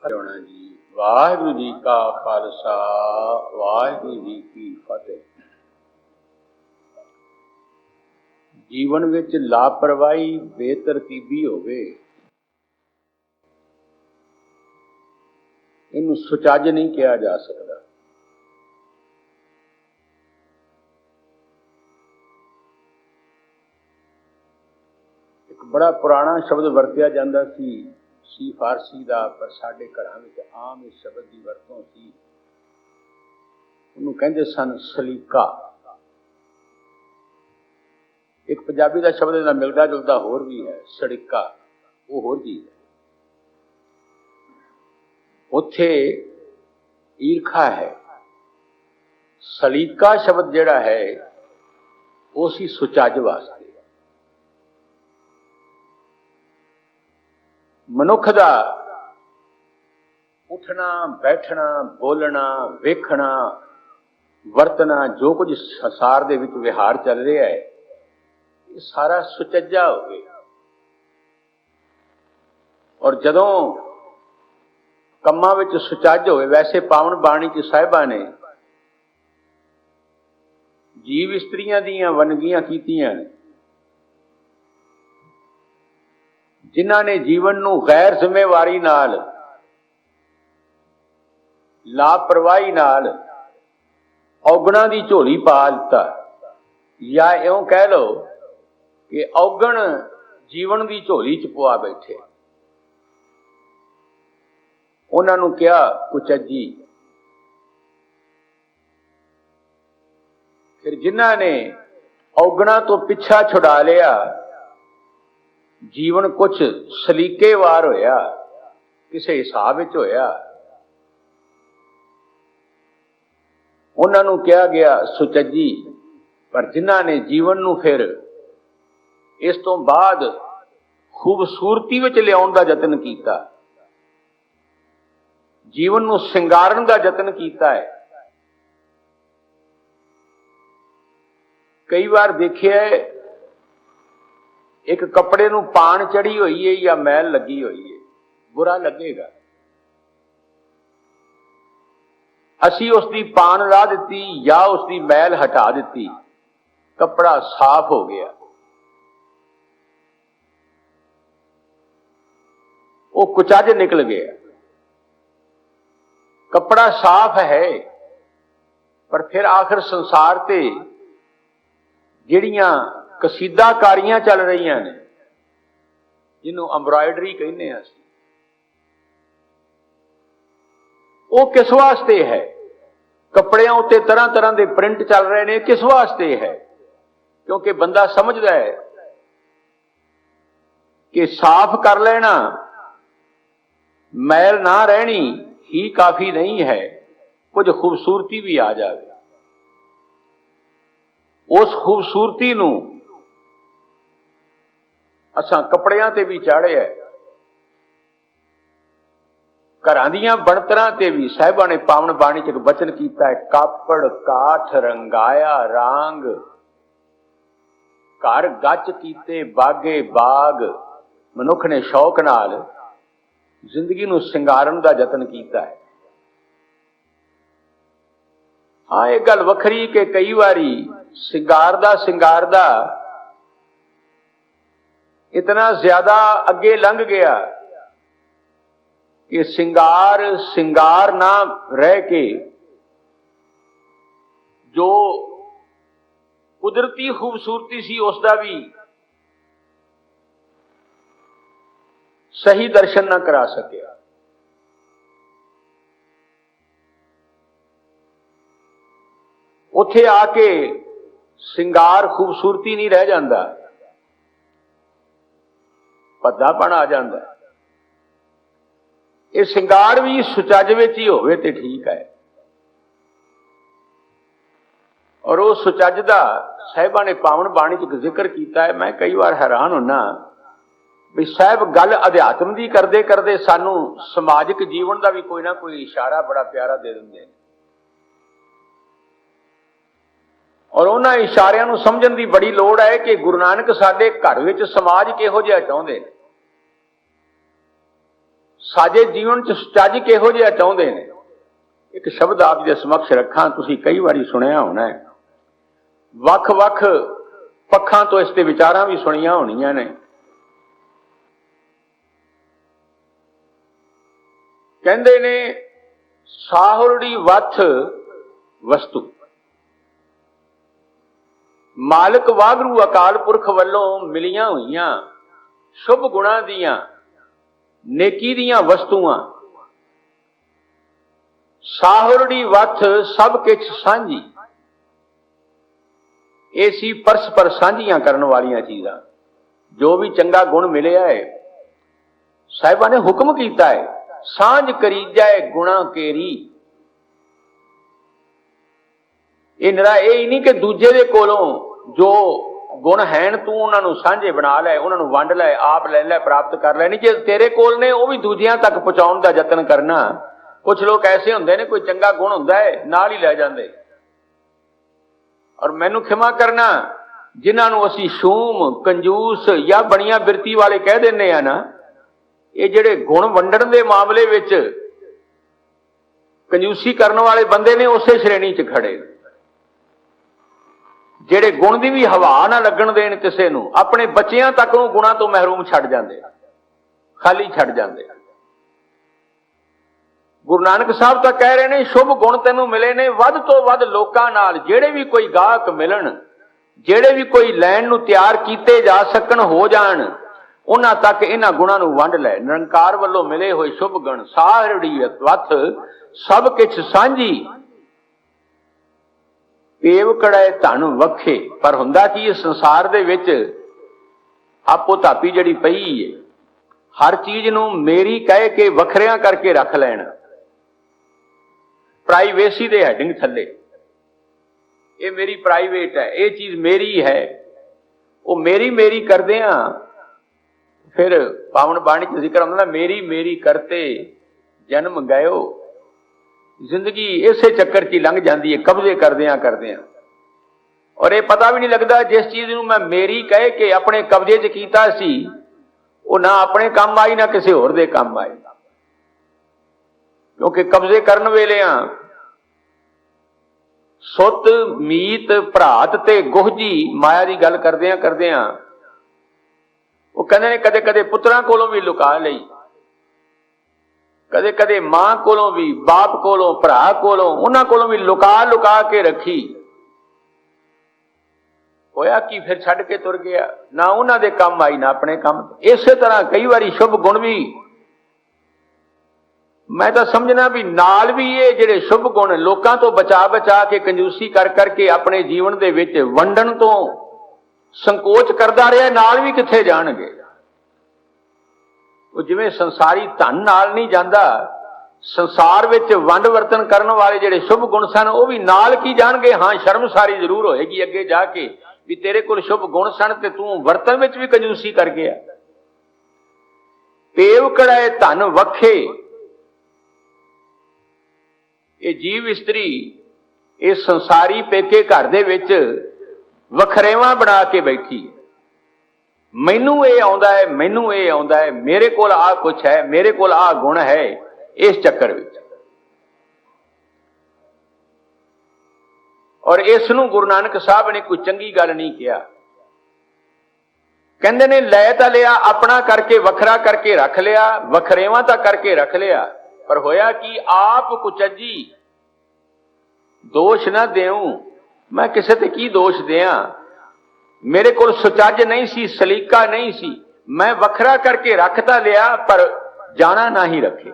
होना जी। वाहिगुरु जी का खालसा, वाहिगुरु जी की फतेह। जीवन विच लापरवाही बेतरतीबी होवे, इनू सुचज नहीं किया जा सकता। एक बड़ा पुराना शब्द वरतिया जाता सी फारसी का, पर साडे घरां विच आम इस शब्द की वरतों सी। उन्होंने कहते सन सलीका। एक पंजाबी का शब्द इहदा मिलता जुलता होर भी है, सड़िका, वो होर चीज है। उत्थे ईर्खा है। सलीका शब्द जिहड़ा है वो सी सुचज वास्ते। मनुख दा उठना बैठना बोलना वेखना वरतना जो कुछ संसार दे विच विहार चल रहा है, ये सारा सुचज्जा होवे। और जदों कम्मां विच सुचज होवे, वैसे पावन बाणी च साहिबा ने जीव इस्त्रियां दीयां वनगियां कीतियां ने, जिन्हां ने जीवन नूं गैर जिम्मेवारी नाल, लापरवाही नाल औगणां दी झोली पा दिता, या इउं कह लो कि औगण जीवन की झोली च पवा बैठे। उन्हां नूं कहा कुचजी। फिर जिन्हां ने औगणा तो पिछा छुड़ा लिया, जीवन कुछ सलीकेवार होया, किसी हिसाब विच होया, उन्हां नूं कहा गया सुचजी। पर जिन्हां ने जीवन नूं फिर इस तो बाद खूबसूरती विच लियाउण दा यतन कीता, जीवन नूं सिंगारन दा यतन कीता है। कई बार देखिए एक कपड़े नूं पान चढ़ी हुई है या मैल लगी हुई है, बुरा लगेगा। असी उसकी पान ला दी या उसकी मैल हटा दी, कपड़ा साफ हो गया, वो कुचज निकल गया। कपड़ा साफ है, पर फिर आखिर संसार ते जिहड़ियां कसीदाकारियां चल रही ने, जिन्हों एम्ब्रॉयडरी कहने असीं, वो किस वास्ते है? कपड़ियां उत्ते तरह तरह के प्रिंट चल रहे हैं, किस वास्ते है? क्योंकि बंदा समझदा है कि साफ कर लेना, मैल ना रहनी ही काफी नहीं है, कुछ खूबसूरती भी आ जाए। उस खूबसूरती नूं असां कपड़ियां ते भी चाढ़िया, घरां दीयां बनतरां ते भी। साहिबां ने पावन बाणी च एक बचन कीता है, कापड़ काठ रंगाया रांग, घर गच कीते बागे बाग। मनुख ने शौक नाल जिंदगी नूं सिंगारन दा यतन कीता है। हाँ, एक गल वखरी कि कई बारी सिंगारदा इतना ज्यादा अगे लंघ गया कि सिंगार ना रह के जो कुदरती खूबसूरती सी उसका भी सही दर्शन ना करा सकिया। उथे आके सिंगार खूबसूरती नहीं रह जाता, भद्दापन आ जाता। ये सिंगार भी सुचज विच ही होवे ते ठीक है। और वो सुचज दा साहिबां ने पावन बाणी च जिक्र किया है। मैं कई बार हैरान होना भी साहिब गल अध्यात्म की करते करते सानू समाजिक जीवन का भी कोई ना कोई इशारा बड़ा प्यारा दे देंगे, और उन्होंने इशारियां नूं समझण की बड़ी लोड़ है कि गुरु नानक साडे घर विच समाज किहो जिहा चाहुंदे ने। साजे जीवन च सुचज किहो जिहा चाहुंदे ने। एक शब्द आप जी दे समक्ष रखां, तुसीं कई वारी सुनिया होना है, वख-वख पक्षां तो इस ते विचारां भी सुनियां होणीआं ने। कहंदे ने साहुरड़ी वथ वस्तु, मालिक वागरू अकाल पुरख वल्लों मिलियां होईयां शुभ गुणां दियां नेकी दियां वस्तुआं। साहुरड़ी वथ सब किछ सांझी, ये सी परस्पर सांझियां करने वालियां चीज़ां। जो भी चंगा गुण मिलिया है, साहिबां ने हुक्म कीता है, सांझ करी जाए गुणा केरी। ये निरा ये नहीं कि दूजे दे कोलों जो गुण हैं तू उन्होंने सांझे बना लै, उन्होंने वंड लै, आप ले लै, प्राप्त कर लै। नहीं, जे तेरे कोल ने वो भी दूजियां तक पहुंचाउण दा यतन करना। कुछ लोग ऐसे हुंदे ने, कोई चंगा गुण हुंदा है नाल ही लै जांदे। और मैनू खिमा करना, जिन्हां नूं असीं शूम कंजूस या बणिया बिरती वाले कह दिंदे आ ना, ये जिहड़े गुण वंडण दे मामले विच कंजूसी करने वाले बंदे ने, उसे श्रेणी च खड़े। ਜਿਹੜੇ गुण की भी हवा ना लगन देण किसी नूं, अपने बच्चियां तक नूं गुणां तो महरूम छड्ड जांदे, खाली छड्ड जांदे। गुरु नानक साहब तो कह रहे हैं, शुभ गुण तैनूं मिले ने वध तो वध लोकां नाल। ਜਿਹੜੇ भी कोई गाहक मिलन, ਜਿਹੜੇ भी कोई लैण नूं तैयार कीते जा सकन हो जाण, उन्हां तक इन्हां गुणां नूं वंड लै। निरंकार वल्लों मिले होए शुभ गुण, साहरड़ी वथ सब किछ सांझी, पेव कड़ाए धन वखे। पर हुंदा की इस संसार दे विच आपो धापी जिहड़ी पई है, हर चीज नूं मेरी कह के वखरियां करके रख लेना, प्राइवेसी दे हैडिंग थल्ले। ये मेरी प्राइवेट है, ये चीज मेरी है, वो मेरी मेरी करदे आ। फिर पावन बाणी च जिक्र आउंदा, मेरी मेरी करते जन्म गयो। जिंदगी इसे चक्कर च लंघ जाती है, कब्जे करदियां करदियां। और ये पता भी नहीं लगता, जिस चीज नूं मैं मेरी कह के अपने कब्जे च कीता सी, वो ना अपने काम आई ना किसी होर दे काम आई। क्योंकि कब्जे करन वेलियां सुत मीत भरात ते गुहजी माया की गल करदियां करदियां वो कहंदे ने कदे कदे पुत्रां कोलों भी लुका लई, कदे कदे मां कोलों भी, बाप कोलों, भरा कोलों, उन्हां कोलों भी लुका लुका के रखी। होया कि फिर छड्ड के तुर गया, ना उन्हां दे काम आई ना अपने काम। इस तरह कई बारी शुभ गुण भी, मैं तो समझना भी नाल भी ये जिहड़े शुभ गुण लोकां तो बचा बचा के कंजूसी कर करके अपने जीवन दे विच वंडण तो संकोच करदा रहा, नाल भी कित्थे जाणगे। वो जिवें संसारी धन नाल नहीं जांदा, संसार विच वंड वर्तन करन वाले जिहड़े शुभ गुण सन वो भी नाल की जाणगे। हाँ, शर्मसारी जरूर होएगी अगे जाके भी तेरे कोल शुभ गुण सन ते तूं वर्तन विच भी कंजूसी कर गया। पेव कड़ाए धन वखे, ये जीव इस्त्री इस संसारी पेके घर दे विच वखरेवा बना के बैठी। मैनू ये आउंदा है, मैनू ये आउंदा है, मेरे कोल आ कुछ है, मेरे कोल आ गुण है। इस चक्कर विच और इस नूं गुरु नानक साहब ने कोई चंगी गल नहीं किया। कहंदे ने लै तां लिया, अपना करके वखरा करके रख लिया, वखरेवा तां करके रख लिया, पर होया कि आप कुचजी। दोष ना देऊं, मैं किसी ते की दोष दियां, मेरे कोल सुचज नहीं सी, सलीका नहीं सी, मैं वखरा करके रखता लिया पर जाना ना ही रखे।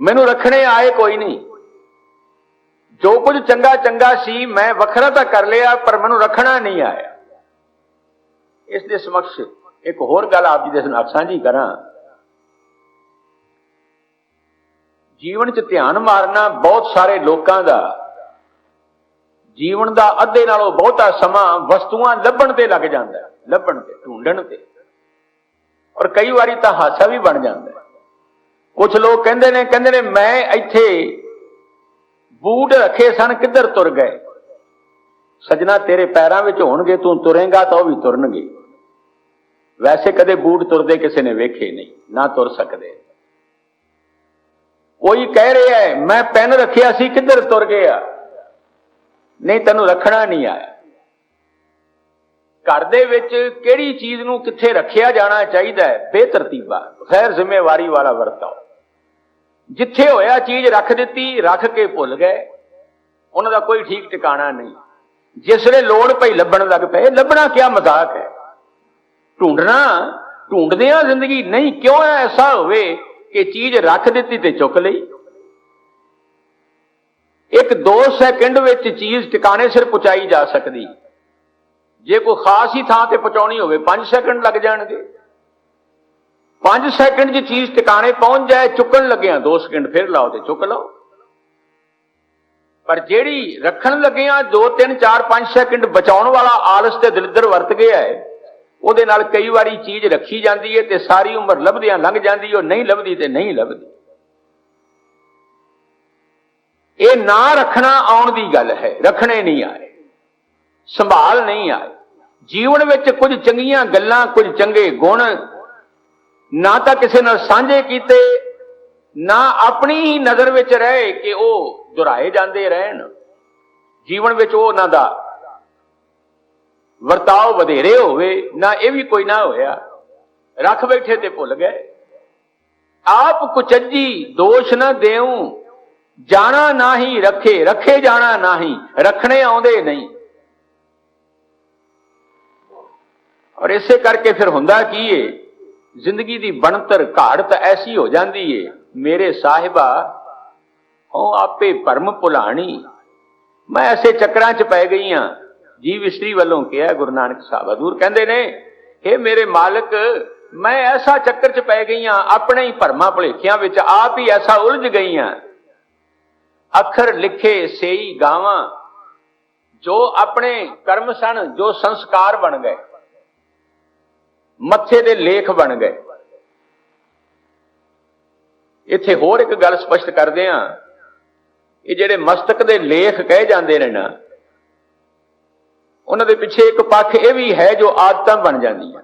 मैनू रखने आए कोई नहीं, जो कुछ चंगा चंगा सी मैं वखरा तो कर लिया पर मैनू रखना नहीं आया। इस दे समक्ष एक होर गल आप जी दे नाल सांझी करा। जीवन च ध्यान मारना बहुत सारे लोगों का जीवन का अद्धे नालों बहुता समा वस्तुआं लभण ते लग जाता है, लभण ते ढूंढण ते, और कई बारी तो हासा भी बन जाता है। कुछ लोग कहते ने मैं इत्थे बूट रखे सन किधर तुर गए। सजना तेरे पैरों में होणगे, तू तुरेगा तो वह भी तुरनगे। वैसे कदे बूट तुरदे किसी ने वेखे नहीं, ना तुर सकते। कोई कह रहा है मैं पेन रखिया सी किधर तुर गया, नहीं तेनों रखना नहीं आया। घर दे विच किहड़ी चीज नूं कित्थे रखिया जाना चाहिए, बेतरतीबा गैर जिम्मेवारी वाला वरताओ। जिथे होया चीज रख दी, रख के भुल गए, उन्हां दा कोई ठीक ठिकाना नहीं। जिसले लोड़ पई लभण लग पे, लभना क्या मजाक है, ढूंढना ढूंढदियां जिंदगी नहीं। क्यों ऐसा होवे कि चीज रख दी ते चुक लई। एक 2 सेकंड विच चीज ठिकाने सिर पहुंचाई जा सकती, जे कोई खास ही थां ते पहुंचाउणी होवे 5 सेकंड लग जाणगे। 5 सेकंड च चीज ठिकाने पहुंच जाए, चुकन लग्या 2 सेकंड फिर लाओ ते चुक लो। पर जेड़ी रखण लग्या 2 3 4 5 सेकंड बचाउण वाला आलस ते दलिद्र वरत गया है, ਉਹਦੇ ਨਾਲ कई वारी चीज रखी जाती है ते सारी उम्र लभदियां लंघ जाती, ਉਹ नहीं लभदी ते नहीं लभदी। ਇਹ ना रखना आउण दी गल है, रखने नहीं आए, संभाल नहीं आए। जीवन विच कुछ चंगियां गल्लां, कुछ चंगे गुण ना तो किसी नाल साझे कीते, ना अपनी ही नजर विच रहे कि ਉਹ ਦੁਹਰਾਏ ਜਾਂਦੇ ਰਹਿਣ। जीवन विच ਉਹ ਉਹਨਾਂ ਦਾ ਵਰਤਾਓ ਵਧੇਰੇ ਹੋਵੇ ਨਾ, ਇਹ ਵੀ ਕੋਈ ਨਾ ਹੋਇਆ। रख बैठे ते भुल गए। आप कुचज्जी दोष न देऊं, जाना नाही रखे, रखे जाना नाही, रखने आउंदे नहीं। और इसे करके फिर हुंदा की है, जिंदगी दी बनतर घाड़त ऐसी हो जाती है, मेरे साहिबा हो आपे भरम भुलाणी। मैं ऐसे चक्रां च पै गई हां। जीव इस्त्री वालों कहा गुरु नानक साहब हजूर कहते ने, हे मेरे मालिक मैं ऐसा चक्कर च पै गई हां, अपने ही भरमा भुलेखियां विच आप ही ऐसा उलझ गई हां। अखर लिखे सेई गावां, जो अपने कर्म सन, जो संस्कार बन गए, मत्थे दे लेख बन गए। इत्थे होर एक गल स्पष्ट करदे हां, ये जिहड़े मस्तक दे लेख कहे जांदे ने ना, उन्हां दे पिछे एक पक्ष यह भी है जो आदतां बन जांदियां,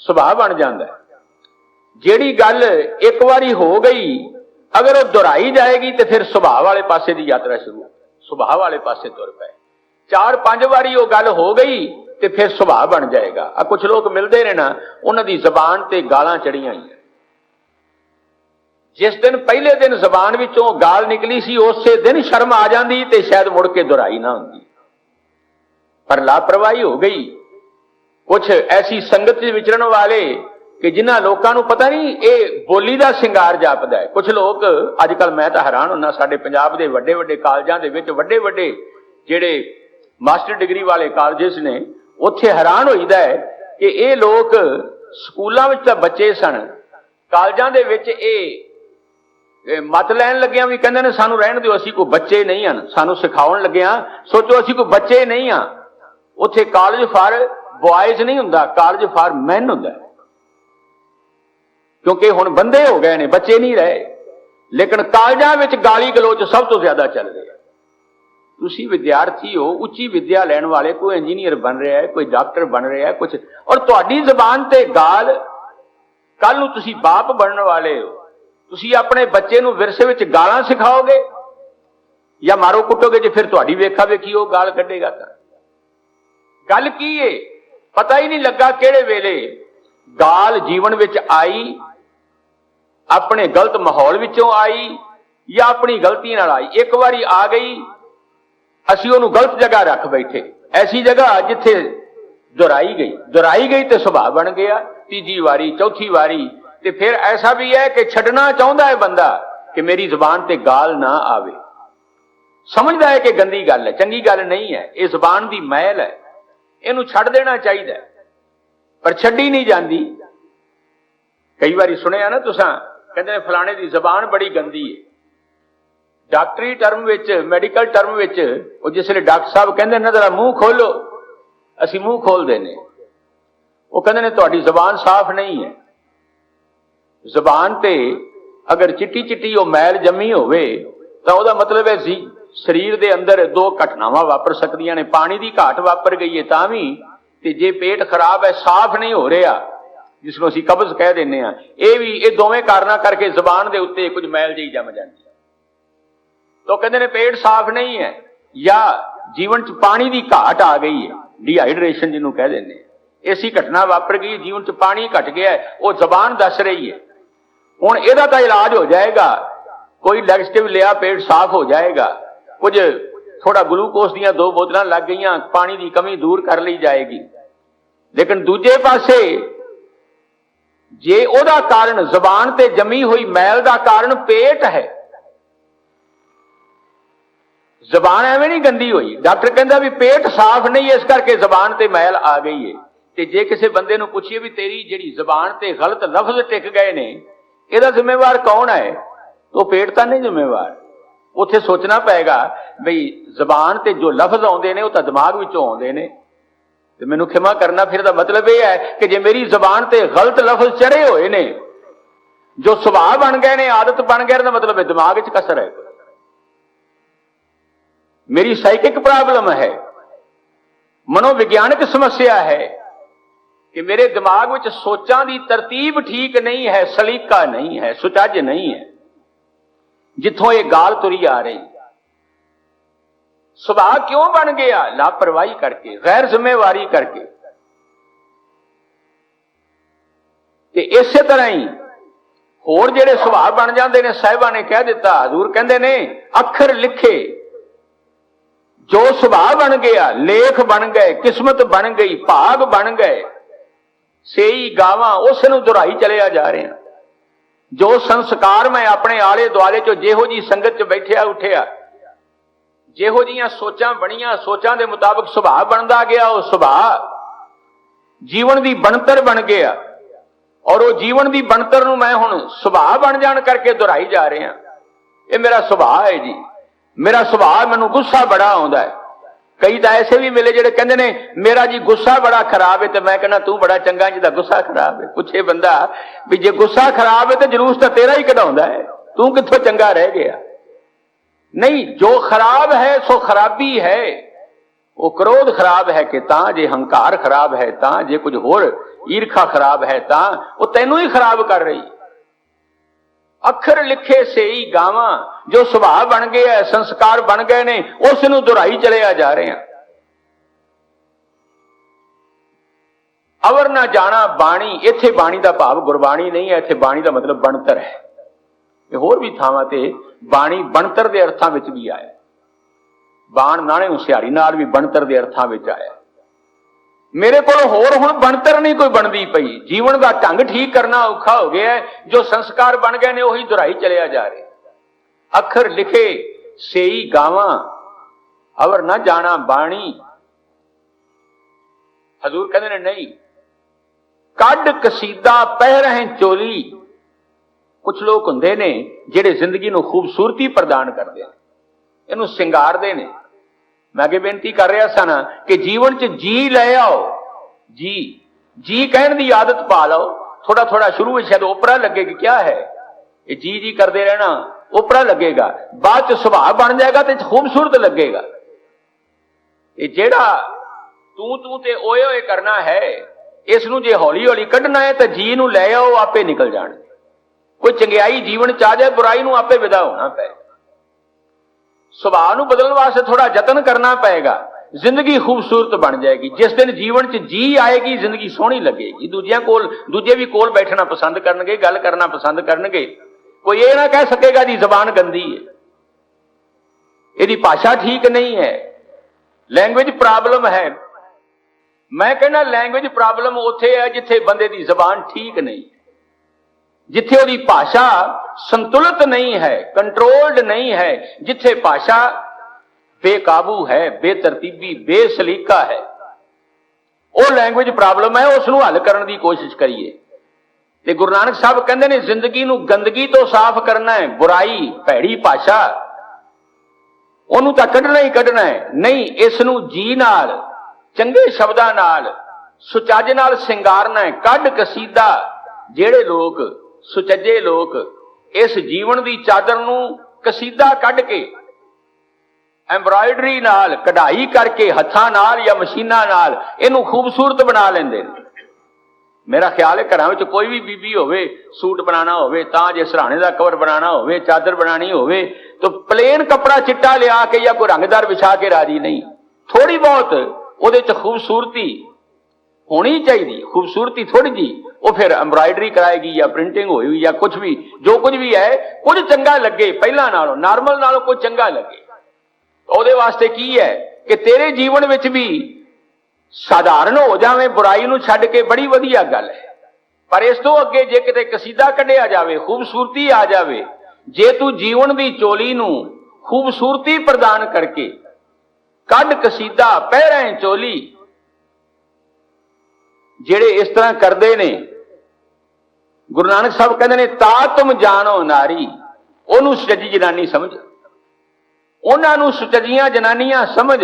सुभाव बन जाता है। जिहड़ी गल एक बारी हो गई, अगर वह दोहराई जाएगी तो फिर सुभाव वाले पासे की यात्रा शुरू, सुभाव वाले पासे तुर पे। 4-5 बारी वो गल हो गई तो फिर सुभाव बन जाएगा। आ कुछ लोग मिलते ने ना, उन्हां दी जबान ते गालां चढ़ियां हुई। जिस दिन पहले दिन जबान विचों गाल निकली सी, उसे दिन शर्म आ जाती तो शायद मुड़ के दोहराई ना होंदी, पर लापरवाही हो गई। कुछ ऐसी संगत विचरण वाले कि जिन्हां लोगों को पता नहीं ये बोली का सिंगार जापदा है। कुछ लोग अजकल मैं तो हैरान होना, साडे पंजाब के वड्डे वड्डे कालजां दे विच वड्डे वड्डे जिहड़े मास्टर डिग्री वाले कालजेस ने, उत्थे हैरान होईदा है कि ये लोग स्कूलों विच तां बच्चे सन, कालजां दे विच ये मत लैन लग्गियां भी कहंदे ने सानू रहण दिओ, असीं कोई बच्चे नहीं हन, सानू सिखाउण लग्गियां सोचो असीं कोई बच्चे नहीं हां। उत्थे कॉलेज फॉर बॉयज नहीं हुंदा, कॉलेज फॉर मैन हुंदा, क्योंकि हुण बंदे हो गए ने, बच्चे नहीं रहे। लेकिन कॉलेजां विच गाली गलोच सब तो ज्यादा चल रही है। तुसीं विद्यार्थी हो, उच्ची विद्या लैण वाले, कोई इंजीनियर बन रहा है, कोई डॉक्टर बन रहा है, कुछ, और तुहाडी ज़बान ते गाल, कल नूं तुसीं बाप बनने वाले हो, तुसीं अपने बच्चे नूं विरसे विच गालां सिखाओगे या मारो कुटोगे, जे फिर तुहाडी वेखा वेखी वो गाल कढेगा। तां गल की है, पता ही नहीं लगा किहड़े वेले गाल जीवन विच आई, अपने गलत माहौल विचों आई या अपनी गलती नाल आई। एक बारी आ गई, असीं उहनूं गलत जगह रख बैठे, ऐसी जगह जिथे दुहराई गई तो सुभाव बन गया। तीजी वारी, चौथी वारी, ते फिर ऐसा भी है कि छड्डना चाहुंदा है बंदा कि मेरी जुबान ते गाल ना आवे, समझदा है कि गंदी गल है, चंगी गल नहीं है, ये जुबान दी मैल है, इहनूं छड्ड देना चाहिए, पर छड्डी नहीं जाती। कई बारी सुनिया ना तुसां, कहंदे ने फलाणे दी जुबान बड़ी गंदी है। डॉक्टरी term which, medical term which, वो जिसले डॉक्टर साहब कहंदे ने जरा मूँह खोलो, असीं मूँह खोल देने, वो कहंदे ने तुहाडी जुबान साफ नहीं है। जुबान ते अगर चिट्टी चिट्टी वो मैल जमी होवे तां ओहदा मतलब है शरीर दे अंदर 2 घटनावां वापर सकदियां ने। पानी की घाट वापर गई है तां भी, ਤੇ ਜੇ ਪੇਟ ਖਰਾਬ ਹੈ, ਸਾਫ਼ ਨਹੀਂ ਹੋ ਰਿਹਾ, ਜਿਸ ਨੂੰ ਅਸੀਂ ਕਬਜ਼ ਕਹਿ ਦਿੰਦੇ ਹਾਂ, ਇਹ ਦੋਵੇਂ ਕਾਰਨਾਂ ਕਰਕੇ ਜ਼ਬਾਨ ਦੇ ਉੱਤੇ ਕੁਝ ਮੈਲ ਜਿਹੀ ਜੰਮ ਜਾਂਦੀ ਹੈ। ਤਾਂ ਕਹਿੰਦੇ ਨੇ ਪੇਟ ਸਾਫ਼ ਨਹੀਂ ਹੈ, ਜਾਂ ਜੀਵਨ 'ਚ ਪਾਣੀ ਦੀ ਘਾਟ ਆ ਗਈ ਹੈ, ਡੀਹਾਈਡਰੇਸ਼ਨ ਜਿਹਨੂੰ ਕਹਿ ਦਿੰਦੇ ਹਾਂ। ਐਸੀ ਘਟਨਾ ਵਾਪਰ ਗਈ, ਜੀਵਨ 'ਚ ਪਾਣੀ ਘਟ ਗਿਆ ਹੈ, ਉਹ ਜ਼ਬਾਨ ਦੱਸ ਰਹੀ ਹੈ। ਹੁਣ ਇਹਦਾ ਤਾਂ ਇਲਾਜ ਹੋ ਜਾਏਗਾ, ਕੋਈ ਲੈਕਸਟਿਵ ਲਿਆ, ਪੇਟ ਸਾਫ਼ ਹੋ ਜਾਏਗਾ, ਕੁਝ ਥੋੜਾ ਗਲੂਕੋਸ ਦੀਆਂ 2 ਬੋਤਲਾਂ ਲੱਗ ਗਈਆਂ, ਪਾਣੀ ਦੀ ਕਮੀ ਦੂਰ ਕਰ ਲਈ ਜਾਏਗੀ। ਲੇਕਿਨ ਦੂਜੇ ਪਾਸੇ ਜੇ ਉਹਦਾ ਕਾਰਨ ਜ਼ਬਾਨ ਤੇ ਜੰਮੀ ਹੋਈ ਮੈਲ ਦਾ ਕਾਰਨ ਪੇਟ ਹੈ, ਜ਼ਬਾਨ ਐਵੇਂ ਨਹੀਂ ਗੰਦੀ ਹੋਈ, ਡਾਕਟਰ ਕਹਿੰਦਾ ਵੀ ਪੇਟ ਸਾਫ਼ ਨਹੀਂ, ਇਸ ਕਰਕੇ ਜ਼ਬਾਨ ਤੇ ਮੈਲ ਆ ਗਈ ਹੈ। ਤੇ ਜੇ ਕਿਸੇ ਬੰਦੇ ਨੂੰ ਪੁੱਛੀਏ ਵੀ ਤੇਰੀ ਜਿਹੜੀ ਜ਼ਬਾਨ ਤੇ ਗਲਤ ਲਫ਼ਜ਼ ਟਿਕ ਗਏ ਨੇ, ਇਹਦਾ ਜ਼ਿੰਮੇਵਾਰ ਕੌਣ ਹੈ, ਉਹ ਪੇਟ ਤਾਂ ਨਹੀਂ ਜ਼ਿੰਮੇਵਾਰ। ਉੱਥੇ ਸੋਚਣਾ ਪਏਗਾ ਬਈ ਜ਼ਬਾਨ ਤੇ ਜੋ ਲਫ਼ਜ਼ ਆਉਂਦੇ ਨੇ ਉਹ ਤਾਂ ਦਿਮਾਗ ਵਿੱਚੋਂ ਆਉਂਦੇ ਨੇ, ਤੇ ਮੈਨੂੰ ਖਿਮਾ ਕਰਨਾ, ਫਿਰ ਦਾ ਮਤਲਬ ਇਹ ਹੈ ਕਿ ਜੇ ਮੇਰੀ ਜ਼ਬਾਨ ਤੇ ਗਲਤ ਲਫ਼ਜ਼ ਚੜੇ ਹੋਏ ਨੇ, ਜੋ ਸੁਭਾਅ ਬਣ ਗਏ ਨੇ, ਆਦਤ ਬਣ ਗਏ, ਦਾ ਮਤਲਬ ਹੈ ਦਿਮਾਗ 'ਚ ਕਸਰ ਹੈ, ਮੇਰੀ ਸਾਈਕਿਕ ਪ੍ਰੋਬਲਮ ਹੈ, ਮਨੋਵਿਗਿਆਨਕ ਸਮੱਸਿਆ ਹੈ ਕਿ ਮੇਰੇ ਦਿਮਾਗ ਵਿੱਚ ਸੋਚਾਂ ਦੀ ਤਰਤੀਬ ਠੀਕ ਨਹੀਂ ਹੈ, ਸਲੀਕਾ ਨਹੀਂ ਹੈ, ਸੁਚੱਜ ਨਹੀਂ ਹੈ, ਜਿੱਥੋਂ ਇਹ ਗਾਲ ਤੁਰੀ ਆ ਰਹੀ। ਸੁਭਾਅ ਕਿਉਂ ਬਣ ਗਿਆ? ਲਾਪਰਵਾਹੀ ਕਰਕੇ, ਗੈਰ ਜ਼ਿੰਮੇਵਾਰੀ ਕਰਕੇ। ਤੇ ਇਸੇ ਤਰ੍ਹਾਂ ਹੀ ਹੋਰ ਜਿਹੜੇ ਸੁਭਾਅ ਬਣ ਜਾਂਦੇ ਨੇ, ਸਾਹਿਬਾਂ ਨੇ ਕਹਿ ਦਿੱਤਾ, ਹਜ਼ੂਰ ਕਹਿੰਦੇ ਨੇ ਅੱਖਰ ਲਿਖੇ, ਜੋ ਸੁਭਾਅ ਬਣ ਗਿਆ, ਲੇਖ ਬਣ ਗਏ, ਕਿਸਮਤ ਬਣ ਗਈ, ਭਾਗ ਬਣ ਗਏ, ਸੇਈ ਗਾਵਾਂ, ਉਸ ਨੂੰ ਦੁਹਰਾਈ ਚਲਿਆ ਜਾ ਰਹੇ ਹਾਂ। ਜੋ ਸੰਸਕਾਰ ਮੈਂ ਆਪਣੇ ਆਲੇ ਦੁਆਲੇ ਚੋਂ ਜਿਹੋ ਜੀ ਸੰਗਤ 'ਚ ਬੈਠਿਆ ਉੱਠਿਆ, ਜਿਹੋ ਜੀਆਂ ਸੋਚਾਂ ਬਣੀਆਂ, ਸੋਚਾਂ ਦੇ ਮੁਤਾਬਕ ਸੁਭਾਅ ਬਣਦਾ ਗਿਆ, ਉਹ ਸੁਭਾਅ ਜੀਵਨ ਦੀ ਬਣਤਰ ਬਣ ਗਿਆ, ਔਰ ਉਹ ਜੀਵਨ ਦੀ ਬਣਤਰ ਨੂੰ ਮੈਂ ਹੁਣ ਸੁਭਾਅ ਬਣ ਜਾਣ ਕਰਕੇ ਦੁਹਰਾਈ ਜਾ ਰਿਹਾ। ਇਹ ਮੇਰਾ ਸੁਭਾਅ ਹੈ ਜੀ, ਮੇਰਾ ਸੁਭਾਅ, ਮੈਨੂੰ ਗੁੱਸਾ ਬੜਾ ਆਉਂਦਾ ਹੈ। ਕਈ ਤਾਂ ਐਸੇ ਵੀ ਮਿਲੇ ਜਿਹੜੇ ਕਹਿੰਦੇ ਨੇ ਮੇਰਾ ਜੀ ਗੁੱਸਾ ਬੜਾ ਖਰਾਬ ਹੈ, ਤੇ ਮੈਂ ਕਹਿੰਦਾ ਤੂੰ ਬੜਾ ਚੰਗਾ ਜਿਹਦਾ ਗੁੱਸਾ ਖਰਾਬ ਹੈ। ਪੁੱਛੇ ਬੰਦਾ ਵੀ ਜੇ ਗੁੱਸਾ ਖਰਾਬ ਹੈ ਤੇ ਜਲੂਸ ਤਾਂ ਤੇਰਾ ਹੀ ਕਢਾਉਂਦਾ ਹੈ, ਤੂੰ ਕਿੱਥੋਂ ਚੰਗਾ ਰਹਿ ਗਿਆ? ਨਹੀਂ, ਜੋ ਖਰਾਬ ਹੈ ਸੋ ਖਰਾਬੀ ਹੈ। ਉਹ ਕ੍ਰੋਧ ਖਰਾਬ ਹੈ ਕਿ ਤਾਂ, ਜੇ ਹੰਕਾਰ ਖਰਾਬ ਹੈ ਤਾਂ, ਜੇ ਕੁਝ ਹੋਰ ਈਰਖਾ ਖਰਾਬ ਹੈ ਤਾਂ, ਉਹ ਤੈਨੂੰ ਹੀ ਖਰਾਬ ਕਰ ਰਹੀ। ਅੱਖਰ ਲਿਖੇ ਸੇਈ ਗਾਵਾਂ, ਜੋ ਸੁਭਾਅ ਬਣ ਗਿਆ, ਸੰਸਕਾਰ ਬਣ ਗਏ ਨੇ, ਉਸ ਨੂੰ ਦੁਹਰਾਈ ਚਲਿਆ ਜਾ ਰਹੇ ਹਾਂ। ਅਵਰ ਨਾ ਜਾਣਾ ਬਾਣੀ, ਇੱਥੇ ਬਾਣੀ ਦਾ ਭਾਵ ਗੁਰਬਾਣੀ ਨਹੀਂ ਹੈ, ਇੱਥੇ ਬਾਣੀ ਦਾ ਮਤਲਬ ਬਣਤਰ ਹੈ। ਇਹ ਹੋਰ ਵੀ ਥਾਵਾਂ ਤੇ ਬਾਣੀ ਬਣਤਰ ਦੇ ਅਰਥਾਂ ਵਿੱਚ ਵੀ ਆਇਆ। ਬਾਣ ਨਾਣੇ ਹੁਸ਼ਿਆਰੀ ਨਾਲ ਵੀ ਬਣਤਰ ਦੇ ਅਰਥਾਂ ਵਿੱਚ ਆਇਆ। ਮੇਰੇ ਕੋਲ ਹੋਰ ਹੁਣ ਬਣਤਰ ਨਹੀਂ ਕੋਈ ਬਣਦੀ ਪਈ, ਜੀਵਨ ਦਾ ਢੰਗ ਠੀਕ ਕਰਨਾ ਔਖਾ ਹੋ ਗਿਆ, ਜੋ ਸੰਸਕਾਰ ਬਣ ਗਏ ਨੇ ਉਹੀ ਦੁਹਰਾਈ ਚਲਿਆ ਜਾ ਰਿਹਾ। ਅੱਖਰ ਲਿਖੇ ਸੇਈ ਗਾਵਾਂ, ਅਵਰ ਨਾ ਜਾਣਾ ਬਾਣੀ। ਹਜ਼ੂਰ ਕਹਿੰਦੇ ਨੇ ਨਹੀਂ, ਕੱਢ ਕਸੀਦਾ ਪਹਿ ਰਹੇ ਚੋਲੀ। ਕੁਝ ਲੋਕ ਹੁੰਦੇ ਨੇ ਜਿਹੜੇ ਜ਼ਿੰਦਗੀ ਨੂੰ ਖੂਬਸੂਰਤੀ ਪ੍ਰਦਾਨ ਕਰਦੇ ਨੇ, ਇਹਨੂੰ ਸਿੰਗਾਰਦੇ ਨੇ। ਮੈਂ ਅੱਗੇ ਬੇਨਤੀ ਕਰ ਰਿਹਾ ਸਾਂ ਕਿ ਜੀਵਨ 'ਚ ਜੀ ਲੈ ਆਓ, ਜੀ ਕਹਿਣ ਦੀ ਆਦਤ ਪਾ ਲਓ। ਥੋੜਾ ਥੋੜਾ ਸ਼ੁਰੂ ਵਿੱਚ ਸ਼ਾਇਦ ਓਪਰਾ ਲੱਗੇ ਕਿ ਕਿਆ ਹੈ ਇਹ, ਜੀ ਕਰਦੇ ਰਹਿਣਾ ਓਪਰਾ ਲੱਗੇਗਾ, ਬਾਅਦ 'ਚ ਸੁਭਾਅ ਬਣ ਜਾਏਗਾ ਤੇ ਖੂਬਸੂਰਤ ਲੱਗੇਗਾ। ਇਹ ਜਿਹੜਾ ਤੂੰ ਤੇ ਓਏ ਓਏ ਕਰਨਾ ਹੈ, ਇਸ ਨੂੰ ਜੇ ਹੌਲੀ ਹੌਲੀ ਕੱਢਣਾ ਹੈ ਤਾਂ ਜੀ ਨੂੰ ਲੈ ਆਓ, ਆਪੇ ਨਿਕਲ ਜਾਣ। ਕੋਈ ਚੰਗਿਆਈ ਜੀਵਨ 'ਚ ਆ ਜਾਏ, ਬੁਰਾਈ ਨੂੰ ਆਪੇ ਵਿਦਾ ਹੋਣਾ ਪਏਗਾ। ਸੁਭਾਅ ਨੂੰ ਬਦਲਣ ਵਾਸਤੇ ਥੋੜਾ ਯਤਨ ਕਰਨਾ ਪਏਗਾ, ਜ਼ਿੰਦਗੀ ਖੂਬਸੂਰਤ ਬਣ ਜਾਏਗੀ। ਜਿਸ ਦਿਨ ਜੀਵਨ 'ਚ ਜੀ ਆਏਗੀ, ਜ਼ਿੰਦਗੀ ਸੋਹਣੀ ਲੱਗੇਗੀ। ਦੂਜੇ ਵੀ ਕੋਲ ਬੈਠਣਾ ਪਸੰਦ ਕਰਨਗੇ, ਗੱਲ ਕਰਨਾ ਪਸੰਦ ਕਰਨਗੇ। ਕੋਈ ਇਹ ਨਾ ਕਹਿ ਸਕੇਗਾ ਜੀ ਜ਼ਬਾਨ ਗੰਦੀ ਹੈ, ਇਹਦੀ ਭਾਸ਼ਾ ਠੀਕ ਨਹੀਂ ਹੈ, ਲੈਂਗੁਏਜ ਪ੍ਰੋਬਲਮ ਹੈ। ਮੈਂ ਕਹਿੰਦਾ ਲੈਂਗੁਏਜ ਪ੍ਰੋਬਲਮ ਉੱਥੇ ਹੈ ਜਿੱਥੇ ਬੰਦੇ ਦੀ ਜ਼ਬਾਨ ਠੀਕ ਨਹੀਂ, ਜਿੱਥੇ ਉਹਦੀ ਭਾਸ਼ਾ ਸੰਤੁਲਿਤ ਨਹੀਂ ਹੈ, ਕੰਟਰੋਲਡ ਨਹੀਂ ਹੈ, ਜਿੱਥੇ ਭਾਸ਼ਾ ਬੇਕਾਬੂ ਹੈ, ਬੇਤਰਤੀਬੀ, ਬੇਸਲੀਕਾ ਹੈ, ਉਹ ਲੈਂਗੁਏਜ ਪ੍ਰੋਬਲਮ ਹੈ। ਉਸ ਨੂੰ ਹੱਲ ਕਰਨ ਦੀ ਕੋਸ਼ਿਸ਼ ਕਰੀਏ। ਤੇ ਗੁਰੂ ਨਾਨਕ ਸਾਹਿਬ ਕਹਿੰਦੇ ਨੇ ਜ਼ਿੰਦਗੀ ਨੂੰ ਗੰਦਗੀ ਤੋਂ ਸਾਫ਼ ਕਰਨਾ ਹੈ, ਬੁਰਾਈ, ਭੈੜੀ ਭਾਸ਼ਾ, ਉਹਨੂੰ ਤਾਂ ਕੱਢਣਾ ਹੀ ਕੱਢਣਾ ਹੈ। ਨਹੀਂ, ਇਸ ਨੂੰ ਜੀ ਨਾਲ, ਚੰਗੇ ਸ਼ਬਦਾਂ ਨਾਲ, ਸੁਚੱਜ ਨਾਲ ਸਿੰਗਾਰਨਾ ਹੈ। ਕੱਢ ਕਸੀਦਾ, ਜਿਹੜੇ ਲੋਕ ਸੁਚੱਜੇ ਲੋਕ ਇਸ ਜੀਵਨ ਦੀ ਚਾਦਰ ਨੂੰ ਕਸੀਦਾ ਕੱਢ ਕੇ एम्ब्रॉयडरी नाल, कढ़ाई करके हत्थां नाल या मशीनां नाल इहनूं खूबसूरत बना लैंदे ने। मेरा ख्याल है घरां विच कोई भी बीबी होवे, सूट बनाना होवे, तां जे सराणे दा कवर बनाना होवे, चादर बनानी होवे, तो प्लेन कपड़ा चिट्टा लिया के या कोई रंगदार बिछा के राजी नहीं। थोड़ी बहुत उहदे च खूबसूरती होनी चाहिए, खूबसूरती थोड़ी जी, वो फिर एम्ब्रॉयडरी कराएगी या प्रिंटिंग होगी या कुछ भी, जो कुछ भी है, कुछ चंगा लगे पहला नालों, नॉर्मल नालों कुछ चंगा लगे। ਉਹਦੇ ਵਾਸਤੇ ਕੀ है कि तेरे जीवन ਵਿੱਚ भी साधारण हो जावे, बुराई ਨੂੰ ਛੱਡ ਕੇ बड़ी ਵਧੀਆ ਗੱਲ है। पर इस तो ਅੱਗੇ ਜੇ ਕਿਤੇ ਕਸੀਦਾ ਕੱਢਿਆ ਜਾਵੇ, खूबसूरती आ जावे, जे तू जीवन ਦੀ चोली ਨੂੰ खूबसूरती प्रदान करके ਕੱਢ कसीदा ਪਹਿਰਾਂ चोली, ਜਿਹੜੇ ਇਸ ਤਰ੍ਹਾਂ ਕਰਦੇ ਨੇ, ਗੁਰੂ ਨਾਨਕ ਸਾਹਿਬ ਕਹਿੰਦੇ ਨੇ ਤਾ ਤੁਮ ਜਾਣੋ ਨਾਰੀ, ਉਹਨੂੰ ਸੱਜੀ ਜਨਾਨੀ ਸਮਝ, ਉਹਨਾਂ ਨੂੰ ਸੁਚੱਜੀਆਂ ਜਨਾਨੀਆਂ ਸਮਝ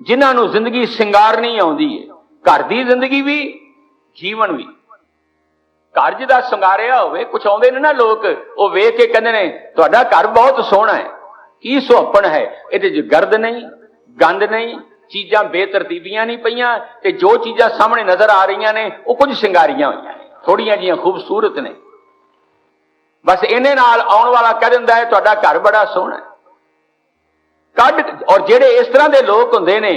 ਜਿਨ੍ਹਾਂ ਨੂੰ ਜ਼ਿੰਦਗੀ ਸਿੰਗਾਰਨੀ ਆਉਂਦੀ ਹੈ, ਘਰ ਦੀ ਜ਼ਿੰਦਗੀ ਵੀ ਜੀਵਨ ਵੀ। ਘਰ ਜਿਹਦਾ ਸਿੰਗਾਰਿਆ ਹੋਵੇ, ਕੁਛ ਆਉਂਦੇ ਨੇ ਨਾ ਲੋਕ, ਉਹ ਵੇਖ ਕੇ ਕਹਿੰਦੇ ਨੇ ਤੁਹਾਡਾ ਘਰ ਬਹੁਤ ਸੋਹਣਾ ਹੈ, ਕੀ ਸੁਹੱਪਣ ਹੈ, ਇਹਦੇ 'ਚ ਗਰਦ ਨਹੀਂ, ਗੰਦ ਨਹੀਂ, ਚੀਜ਼ਾਂ ਬੇਤਰਤੀਬੀਆਂ ਨਹੀਂ ਪਈਆਂ, ਤੇ ਜੋ ਚੀਜ਼ਾਂ ਸਾਹਮਣੇ ਨਜ਼ਰ ਆ ਰਹੀਆਂ ਨੇ ਉਹ ਕੁਝ ਸਿੰਗਾਰੀਆਂ ਹੋਈਆਂ ਨੇ, ਥੋੜੀਆਂ ਜੀਆਂ ਖੂਬਸੂਰਤ ਨੇ। ਬਸ ਇਹਨੇ ਨਾਲ ਆਉਣ ਵਾਲਾ ਕਹਿ ਦਿੰਦਾ ਹੈ ਤੁਹਾਡਾ ਘਰ ਬੜਾ ਸੋਹਣਾ ਹੈ। ਕੱਢ, ਔਰ ਜਿਹੜੇ ਇਸ ਤਰ੍ਹਾਂ ਦੇ ਲੋਕ ਹੁੰਦੇ ਨੇ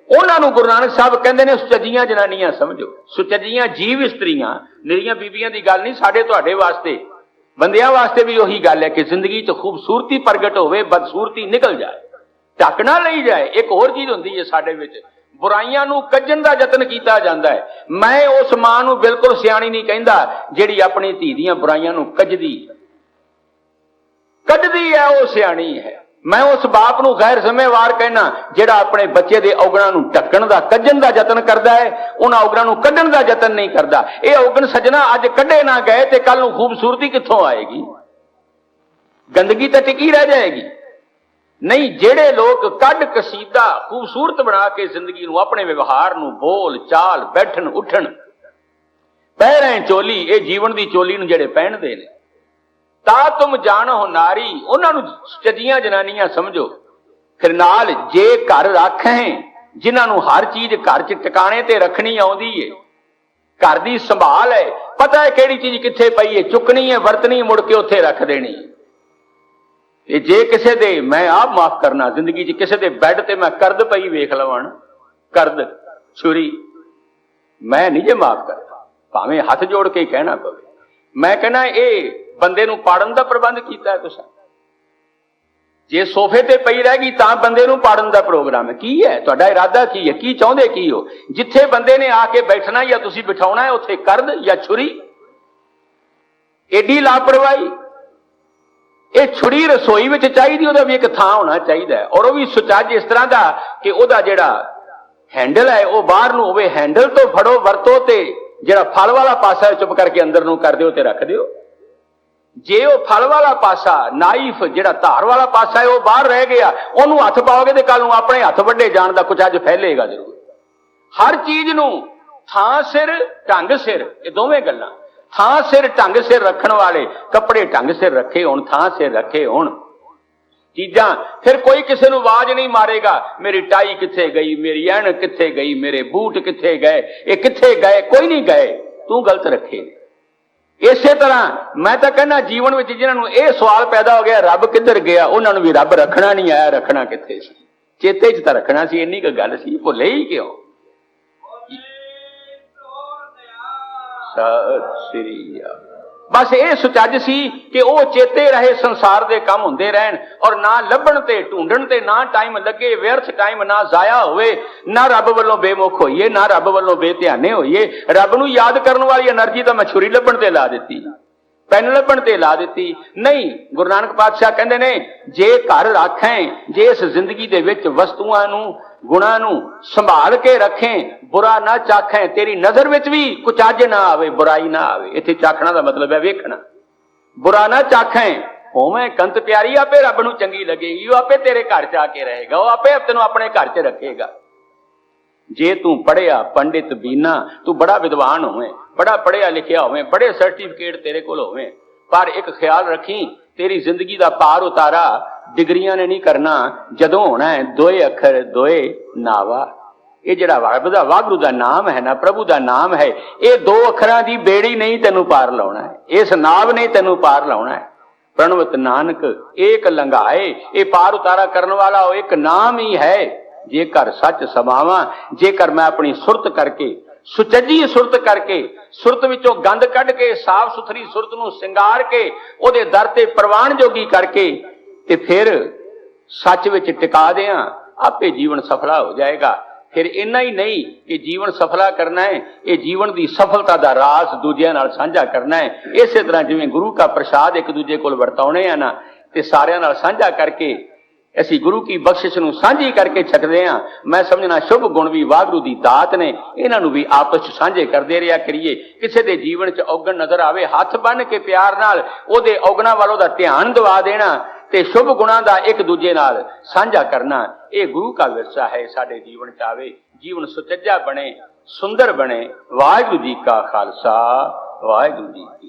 ਉਹਨਾਂ ਨੂੰ ਗੁਰੂ ਨਾਨਕ ਸਾਹਿਬ ਕਹਿੰਦੇ ਨੇ ਸੁਚੱਜੀਆਂ ਜਨਾਨੀਆਂ ਸਮਝੋ। ਸੁਚੱਜੀਆਂ ਜੀਵ ਇਸਤਰੀਆਂ, ਨਿਰੀਆਂ ਬੀਬੀਆਂ ਦੀ ਗੱਲ ਨਹੀਂ, ਸਾਡੇ ਤੁਹਾਡੇ ਵਾਸਤੇ, ਬੰਦਿਆਂ ਵਾਸਤੇ ਵੀ ਉਹੀ ਗੱਲ ਹੈ ਕਿ ਜ਼ਿੰਦਗੀ 'ਚ ਖੂਬਸੂਰਤੀ ਪ੍ਰਗਟ ਹੋਵੇ, ਬਦਸੂਰਤੀ ਨਿਕਲ ਜਾਏ, ਢੱਕ ਨਾ ਲਈ ਜਾਏ। ਇੱਕ ਹੋਰ ਚੀਜ਼ ਹੁੰਦੀ ਹੈ ਸਾਡੇ ਵਿੱਚ, ਬੁਰਾਈਆਂ ਨੂੰ ਕੱਢਣ ਦਾ ਯਤਨ ਕੀਤਾ ਜਾਂਦਾ ਹੈ। ਮੈਂ ਉਸ ਮਾਂ ਨੂੰ ਬਿਲਕੁਲ ਸਿਆਣੀ ਨਹੀਂ ਕਹਿੰਦਾ ਜਿਹੜੀ ਆਪਣੀ ਧੀ ਦੀਆਂ ਬੁਰਾਈਆਂ ਨੂੰ ਕੱਢਦੀ ਹੈ, ਉਹ ਸਿਆਣੀ ਹੈ। मैं उस बाप ਨੂੰ गैर ਜ਼ਿੰਮੇਵਾਰ कहना ਜਿਹੜਾ ਆਪਣੇ ਬੱਚੇ ਦੇ ਔਗਣਾਂ ਨੂੰ ਢੱਕਣ ਦਾ, ਕੱਢਣ ਦਾ ਯਤਨ ਕਰਦਾ ਹੈ, ਉਹਨਾਂ ਔਗਣਾਂ ਨੂੰ ਕੱਢਣ ਦਾ ਯਤਨ ਨਹੀਂ ਕਰਦਾ। ਇਹ ਔਗਣ ਸੱਜਣਾ ਅੱਜ ਕੱਢੇ ਨਾ ਗਏ ਤੇ ਕੱਲ ਨੂੰ ਖੂਬਸੂਰਤੀ ਕਿੱਥੋਂ ਆਏਗੀ? ਗੰਦਗੀ ਤਾਂ ਟਿਕੀ ਰਹਿ ਜਾਏਗੀ। ਨਹੀਂ, ਜਿਹੜੇ ਲੋਕ ਕੱਢ ਕਸੀਦਾ ਖੂਬਸੂਰਤ ਬਣਾ ਕੇ ਜ਼ਿੰਦਗੀ ਨੂੰ, ਆਪਣੇ ਵਿਵਹਾਰ ਨੂੰ, ਬੋਲ ਚਾਲ, ਬੈਠਣ ਉੱਠਣ, ਪਹਿਰਾਂ ਚੋਲੀ, ਇਹ ਜੀਵਨ ਦੀ ਚੋਲੀ ਨੂੰ ਜਿਹੜੇ ਪਹਿਨਦੇ ਨੇ, ਤਾ ਤੁਮ ਜਾਣੋ ਨਾਰੀ, ਉਹਨਾਂ ਨੂੰ ਸੱਜੀਆਂ ਜਨਾਨੀਆਂ ਸਮਝੋ। ਫਿਰ ਨਾਲ ਜੇ ਘਰ ਰੱਖੇ ਜਿਨ੍ਹਾਂ ਨੂੰ ਹਰ ਚੀਜ਼ ਘਰ 'ਚ ਟਿਕਾਣੇ ਤੇ ਰੱਖਣੀ ਆਉਂਦੀ ਏ, ਘਰ ਦੀ ਸੰਭਾਲ ਹੈ, ਪਤਾ ਹੈ ਕਿਹੜੀ ਚੀਜ਼ ਕਿੱਥੇ ਪਈ ਹੈ, ਚੁੱਕਣੀ ਹੈ, ਵਰਤਣੀ, ਮੁੜ ਕੇ ਉੱਥੇ ਰੱਖ ਦੇਣੀ। ਤੇ ਜੇ ਕਿਸੇ ਦੇ, ਮੈਂ ਆਪ ਮਾਫ ਕਰਨਾ, ਜ਼ਿੰਦਗੀ 'ਚ ਕਿਸੇ ਦੇ ਬੈੱਡ ਤੇ ਮੈਂ ਕਰਦ ਪਈ ਵੇਖ ਲਵਾਂ, ਕਰਦ ਛੁਰੀ, ਮੈਂ ਨਹੀਂ ਜੇ ਮਾਫ ਕਰਦਾ, ਭਾਵੇਂ ਹੱਥ ਜੋੜ ਕੇ ਕਹਿਣਾ ਪਵੇ। ਮੈਂ ਕਹਿੰਦਾ ਇਹ ਬੰਦੇ ਨੂੰ ਪਾੜਨ ਦਾ ਪ੍ਰਬੰਧ ਕੀਤਾ ਹੈ ਤੁਸੀਂ। ਜੇ ਸੋਫੇ ਤੇ ਪਈ ਰਹਿ ਗਈ ਤਾਂ ਬੰਦੇ ਨੂੰ ਪਾੜਨ ਦਾ ਪ੍ਰੋਗਰਾਮ ਹੈ। ਕੀ ਹੈ ਤੁਹਾਡਾ ਇਰਾਦਾ, ਕੀ ਹੈ, ਕੀ ਚਾਹੁੰਦੇ ਕੀ ਹੋ? ਜਿੱਥੇ ਬੰਦੇ ਨੇ ਆ ਕੇ ਬੈਠਣਾ ਜਾਂ ਤੁਸੀਂ ਬਿਠਾਉਣਾ ਹੈ, ਉੱਥੇ ਕਰਦ ਜਾਂ ਛੁਰੀ? ਏਡੀ ਲਾਪਰਵਾਹੀ। ਇਹ ਛੁਰੀ ਰਸੋਈ ਵਿੱਚ ਚਾਹੀਦੀ, ਉਹਦਾ ਵੀ ਇੱਕ ਥਾਂ ਹੋਣਾ ਚਾਹੀਦਾ ਹੈ, ਔਰ ਉਹ ਵੀ ਸੁਚੱਜ ਇਸ ਤਰ੍ਹਾਂ ਦਾ ਕਿ ਉਹਦਾ ਜਿਹੜਾ ਹੈਂਡਲ ਹੈ ਉਹ ਬਾਹਰ ਨੂੰ ਹੋਵੇ। ਹੈਂਡਲ ਤੋਂ ਫੜੋ, ਵਰਤੋ, ਤੇ ਜਿਹੜਾ ਫਲ ਵਾਲਾ ਪਾਸਾ ਚੁੱਪ ਕਰਕੇ ਅੰਦਰ ਨੂੰ ਕਰ ਦਿਓ ਤੇ ਰੱਖ ਦਿਓ। ਜੇ ਉਹ ਫਲ ਵਾਲਾ ਪਾਸਾ, ਨਾਈਫ ਜਿਹੜਾ ਧਾਰ ਵਾਲਾ ਪਾਸਾ ਹੈ, ਉਹ ਬਾਹਰ ਰਹਿ ਗਿਆ, ਉਹਨੂੰ ਹੱਥ ਪਾਓਗੇ ਤੇ ਕੱਲ ਨੂੰ ਆਪਣੇ ਹੱਥ ਵੱਡੇ ਜਾਣ ਦਾ ਕੁਝ ਅੱਜ ਫੈਲੇਗਾ ਜ਼ਰੂਰ। ਹਰ ਚੀਜ਼ ਨੂੰ ਥਾਂ ਸਿਰ, ਢੰਗ ਸਿਰ, ਇਹ ਦੋਵੇਂ ਗੱਲਾਂ, ਥਾਂ ਸਿਰ ਢੰਗ ਸਿਰ ਰੱਖਣ ਵਾਲੇ, ਕੱਪੜੇ ਢੰਗ ਸਿਰ ਰੱਖੇ ਹੋਣ, ਥਾਂ ਸਿਰ ਰੱਖੇ ਹੋਣ ਚੀਜ਼ਾਂ, ਫਿਰ ਕੋਈ ਕਿਸੇ ਨੂੰ ਆਵਾਜ਼ ਨਹੀਂ ਮਾਰੇਗਾ ਮੇਰੀ ਟਾਈ ਕਿੱਥੇ ਗਈ, ਮੇਰੀ ਐਨਕ ਕਿੱਥੇ ਗਈ, ਮੇਰੇ ਬੂਟ ਕਿੱਥੇ ਗਏ, ਇਹ ਕਿੱਥੇ ਗਏ, ਕੋਈ ਨਹੀਂ ਗਏ, ਤੂੰ ਗਲਤ ਰੱਖੇ। ਇਸੇ ਤਰ੍ਹਾਂ ਮੈਂ ਤਾਂ ਕਹਿੰਦਾ ਜੀਵਨ ਵਿੱਚ ਜਿਹਨਾਂ ਨੂੰ ਇਹ ਸਵਾਲ ਪੈਦਾ ਹੋ ਗਿਆ ਰੱਬ ਕਿੱਧਰ ਗਿਆ, ਉਹਨਾਂ ਨੂੰ ਵੀ ਰੱਬ ਰੱਖਣਾ ਨਹੀਂ ਆਇਆ। ਰੱਖਣਾ ਕਿੱਥੇ ਸੀ? ਚੇਤੇ 'ਚ ਤਾਂ ਰੱਖਣਾ ਸੀ, ਇੰਨੀ ਕੁ ਗੱਲ ਸੀ, ਭੁੱਲੇ ਹੀ ਕਿਉਂ? ਸਤਿ ਸ੍ਰੀ ਅਕਾਲ। ਬਸ ਇਹ ਸੁਚੱਜ ਸੀ ਕਿ ਉਹ ਚੇਤੇ ਰਹੇ, ਸੰਸਾਰ ਦੇ ਕੰਮ ਹੁੰਦੇ ਰਹਿਣ, ਔਰ ਨਾ ਲੱਭਣ ਤੇ ਢੂੰਡਣ ਤੇ ਨਾ ਟਾਈਮ ਲੱਗੇ, ਵਿਅਰਥ ਟਾਈਮ ਨਾ ਜ਼ਾਇਆ ਹੋਵੇ, ਨਾ ਰੱਬ ਵੱਲੋਂ ਬੇਮੁਖ ਹੋਈਏ, ਨਾ ਰੱਬ ਵੱਲੋਂ ਬੇਧਿਆਨੇ ਹੋਈਏ। ਰੱਬ ਨੂੰ ਯਾਦ ਕਰਨ ਵਾਲੀ એનર્ਜੀ ਤਾਂ ਮੈਂ ਛੁਰੀ ਲੱਭਣ ਤੇ ਲਾ ਦਿੱਤੀ, ਪੈਨ ਲੱਭਣ ਤੇ ਲਾ ਦਿੱਤੀ। ਨਹੀਂ, ਗੁਰੂ ਨਾਨਕ ਪਾਤਸ਼ਾਹ ਕਹਿੰਦੇ ਨੇ ਜੇ ਘਰ ਰੱਖੇ, ਜੇ ਇਸ ਜ਼ਿੰਦਗੀ ਦੇ ਵਿੱਚ ਵਸਤੂਆਂ ਨੂੰ, ਗੁਣਾਂ ਨੂੰ ਸੰਭਾਲ ਕੇ ਰੱਖੇ, ਬੁਰਾ ਨਾ ਚਾਖੇ, ਤੇਰੀ ਨਜ਼ਰ ਵਿੱਚ ਵੀ ਕੁਚੱਜ ਨਾ ਆਵੇ, ਬੁਰਾਈ ਨਾ ਆਵੇ। ਇੱਥੇ ਚਾਖਣਾ ਦਾ ਮਤਲਬ ਹੈ ਵੇਖਣਾ। ਬੁਰਾ ਨਾ ਚਾਖੇ, ਹੋਵੇਂ ਕੰਤ ਪਿਆਰੀ, ਆਪੇ ਰੱਬ ਨੂੰ ਚੰਗੀ ਲੱਗੇਗੀ, ਉਹ ਆਪੇ ਤੇਰੇ ਘਰ 'ਚ ਆ ਕੇ ਰਹੇਗਾ, ਉਹ ਆਪੇ ਤੈਨੂੰ ਆਪਣੇ ਘਰ 'ਚ ਰੱਖੇਗਾ। ਜੇ ਤੂੰ ਪੜ੍ਹਿਆ ਪੰਡਿਤ ਬੀਨਾ, ਤੂੰ ਬੜਾ ਵਿਦਵਾਨ ਹੋਵੇਂ, ਬੜਾ ਪੜ੍ਹਿਆ ਲਿਖਿਆ ਹੋਵੇਂ, ਬੜੇ ਸਰਟੀਫਿਕੇਟ ਤੇਰੇ ਕੋਲ ਹੋਵੇਂ, ਪਰ ਇੱਕ ਖਿਆਲ ਰੱਖੀ तेरी जिंदगी का पार उतारा डिग्रियां ने नहीं करना, जदों होना है दोए अखर दोए नावा। ये जिहड़ा वाहगुरू दा नाम है ना, प्रभु दा नाम है, ये दो अखरां दी बेड़ी नहीं तेनू पार लाउणा है, इस नाव ने तेनू पार लाउणा है। प्रणवत नानक एक लंघाए, ये पार उतारा करने वाला वो एक नाम ही है। जेकर सच समावा, जेकर मैं अपनी सुरत करके, सुचजी सुरत करके, सुरत विचों गंद कढ़ के, साफ सुथरी सुरत नूं सिंगार के, ओदे दर ते प्रवान जोगी करके ते फिर सच विच टिका दियां, आपे जीवन सफला हो जाएगा। फिर इन्ना ही नहीं कि जीवन सफला करना है, ये जीवन की सफलता का राज दूजिया नाल साझा करना है। इस तरह जिवें गुरु का प्रसाद एक दूजे कोल वरताउने आ ना, ते सारियां नाल साझा करके असीं गुरु की बख्शिश नूं सांझी करके छकदे हां। मैं समझना शुभ गुण भी वाहगुरू दी दात ने, इन्हां नूं भी आपस च सांझे करदे रहिया करिए। किसी दे जीवन च औगण नजर आवे, हथ बन के प्यार नाल ओहदे औगणां वाल ओहदा ध्यान दवा देना ते शुभ गुणां दा एक दूजे नाल सांझा करना, ये गुरु का विरसा है। साडे जीवन च आवे, जीवन सुचज्जा बने, सुंदर बने। वाहिगुरू जी का खालसा, वाहिगुरू जी की